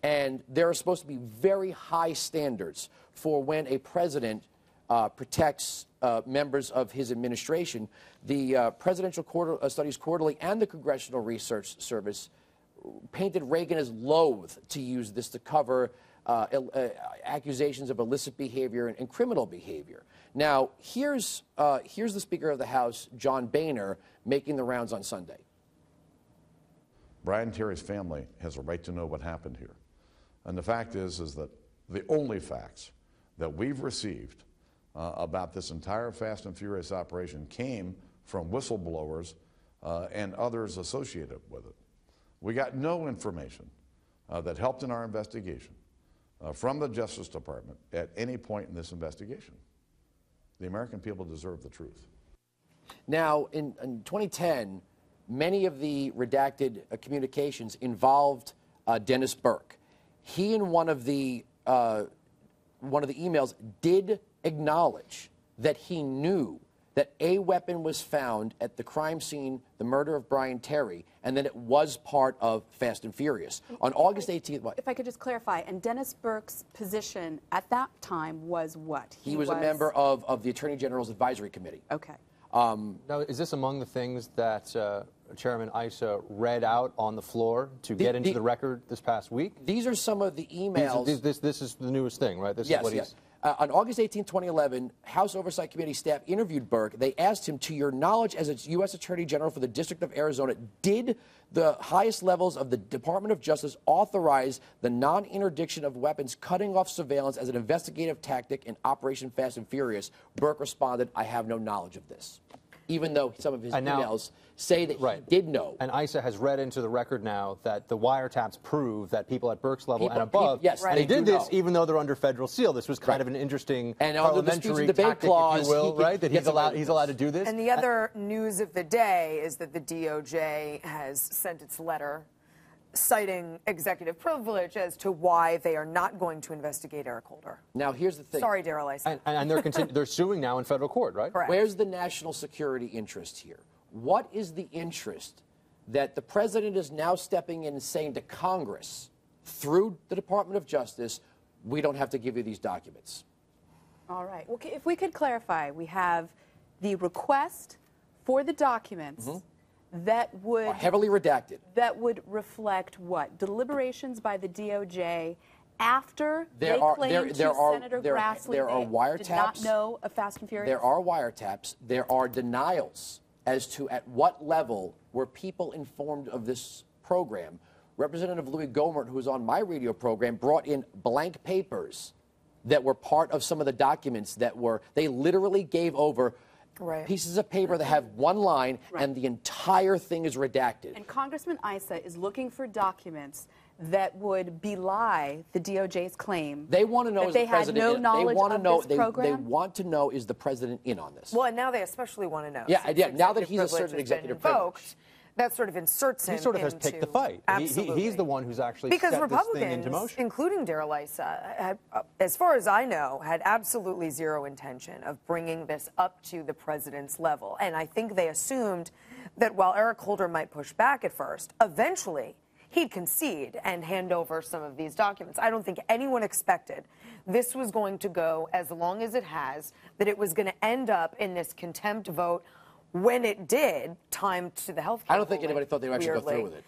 And there are supposed to be very high standards for when a president protects members of his administration. The Presidential Studies Quarterly and the Congressional Research Service painted Reagan as loath to use this to cover accusations of illicit behavior and criminal behavior. Now, here's the Speaker of the House, John Boehner, making the rounds on Sunday. Brian Terry's family has a right to know what happened here. And the fact is that the only facts that we've received about this entire Fast and Furious operation came from whistleblowers and others associated with it. We got no information that helped in our investigation from the Justice Department at any point in this investigation. The American people deserve the truth. Now, in 2010, many of the redacted communications involved Dennis Burke. He, in one of the emails, did acknowledge that he knew that a weapon was found at the crime scene, the murder of Brian Terry, and that it was part of Fast and Furious. On August 18th, what? If I could just clarify, and Dennis Burke's position at that time was what? He was a member of the Attorney General's Advisory Committee. Okay. Now, is this among the things that Chairman Issa read out on the floor to get into the record this past week? These are some of the emails. This is the newest thing, right? This yes, is what yes. On August 18, 2011, House Oversight Committee staff interviewed Burke. They asked him, to your knowledge as a U.S. Attorney General for the District of Arizona, did the highest levels of the Department of Justice authorize the non-interdiction of weapons cutting off surveillance as an investigative tactic in Operation Fast and Furious? Burke responded, I have no knowledge of this, even though some of his emails say that he did know. And Issa has read into the record now that the wiretaps prove that people at Burke's level and above, they did this even though they're under federal seal. This was kind of an interesting parliamentary tactic, if you will, right? That he's allowed to do this. And the other news of the day is that the DOJ has sent its letter citing executive privilege as to why they are not going to investigate Eric Holder. Now, here's the thing. Sorry, Darrell Issa. And they're suing now in federal court, right? Correct. Where's the national security interest here? What is the interest that the president is now stepping in and saying to Congress, through the Department of Justice, we don't have to give you these documents? All right. Well, if we could clarify, we have the request for the documents that would... heavily redacted. That would reflect what? Deliberations by the DOJ after they claimed to Senator Grassley they did not know of Fast and Furious? There are wiretaps. There are denials as to at what level were people informed of this program. Representative Louis Gohmert, who was on my radio program, brought in blank papers that were part of some of the documents that were, they literally gave over pieces of paper that have one line and the entire thing is redacted. And Congressman Issa is looking for documents that would belie the DOJ's claim. They want to know that they had no knowledge of this program. They want to know, is the president in on this? Well, and now they especially want to know. Yeah, now that he's asserted executive privilege. That sort of inserts him. He sort of has picked the fight. Absolutely. He's the one who's actually because set Republicans, this thing into motion. Including Darrell Issa, as far as I know, had absolutely zero intention of bringing this up to the president's level. And I think they assumed that while Eric Holder might push back at first, eventually he'd concede and hand over some of these documents. I don't think anyone expected this was going to go as long as it has, that it was going to end up in this contempt vote. When it did, timed to the health care. I don't think anybody thought they would actually go through with it.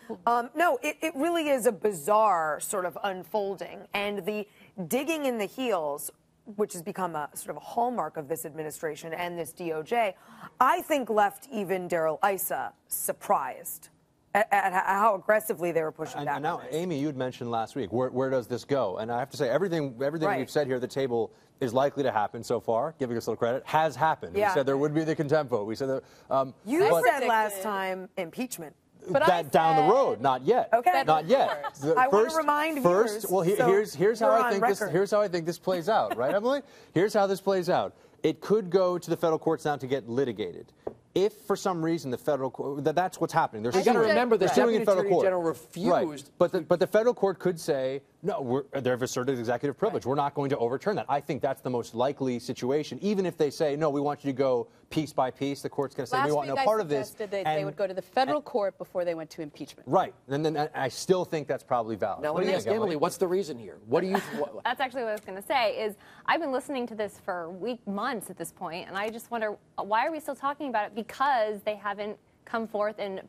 No, it really is a bizarre sort of unfolding. And the digging in the heels, which has become a sort of a hallmark of this administration and this DOJ, I think left even Darrell Issa surprised at how aggressively they were pushing back. And now, Amy, you had mentioned last week, where does this go? And I have to say, everything we've said here at the table is likely to happen so far, giving us a little credit, has happened. Yeah. We said there would be the contempt vote. We said that. You said last time impeachment. But that down the road, not yet. Okay, not yet. I want to remind viewers. Well, here's how I think this plays out, right, Emily? Here's how this plays out. It could go to the federal courts now to get litigated. If for some reason the federal court, that's what's happening. You got to remember the Deputy Attorney General refused. Right. But the federal court could say No, they've asserted executive privilege. Right. We're not going to overturn that. I think that's the most likely situation. Even if they say, no, we want you to go piece by piece, the court's going to say, we want no part of this. Last week they would go to the federal court before they went to impeachment. Right. And then I still think that's probably valid. Now, let me ask Emily, what's the reason here? What do you That's actually what I was going to say, is I've been listening to this for months at this point, and I just wonder, why are we still talking about it? Because they haven't come forth and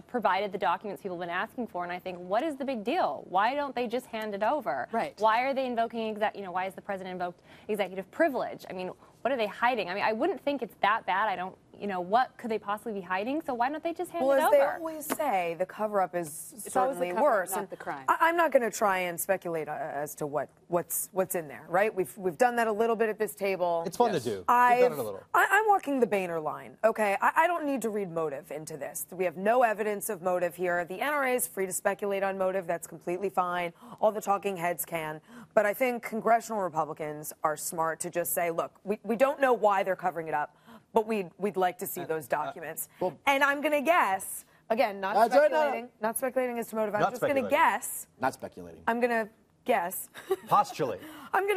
provided the documents people have been asking for, and I think, what is the big deal? Why don't they just hand it over? Right. Why are they invoking why is the president invoked executive privilege? I mean, what are they hiding? I mean, I wouldn't think it's that bad. I don't, what could they possibly be hiding? So why don't they just hand it over? Well, as they always say, the cover-up is certainly worse. Not the crime. I'm not going to try and speculate as to what's in there, right? We've done that a little bit at this table. It's fun to do. We've done it a little. I'm walking the Boehner line, okay? I don't need to read motive into this. We have no evidence of motive here. The NRA is free to speculate on motive. That's completely fine. All the talking heads can. But I think congressional Republicans are smart to just say, look, we don't know why they're covering it up, but we'd like to see those documents. And I'm going to guess, again, not speculating as to motive. I'm just going to guess. Not speculating. I'm going to guess. Postulate. I'm going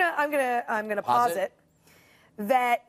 to posit that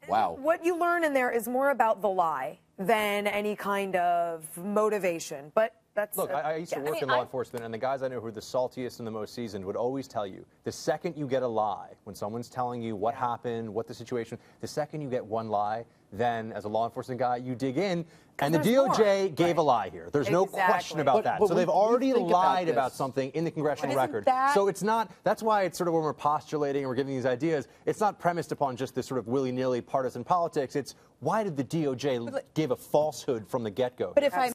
what you learn in there is more about the lie than any kind of motivation. But that's look, I used to work in law enforcement, and the guys I know who are the saltiest and the most seasoned would always tell you, the second you get a lie, when someone's telling you what happened, what the situation, the second you get one lie, then as a law enforcement guy, you dig in, and the DOJ gave a lie here. There's no question about that. So they've already lied about something in the congressional record. So it's not, that's why it's sort of when we're postulating and we're giving these ideas, it's not premised upon just this sort of willy-nilly partisan politics. It's why did the DOJ give a falsehood from the get-go? But if I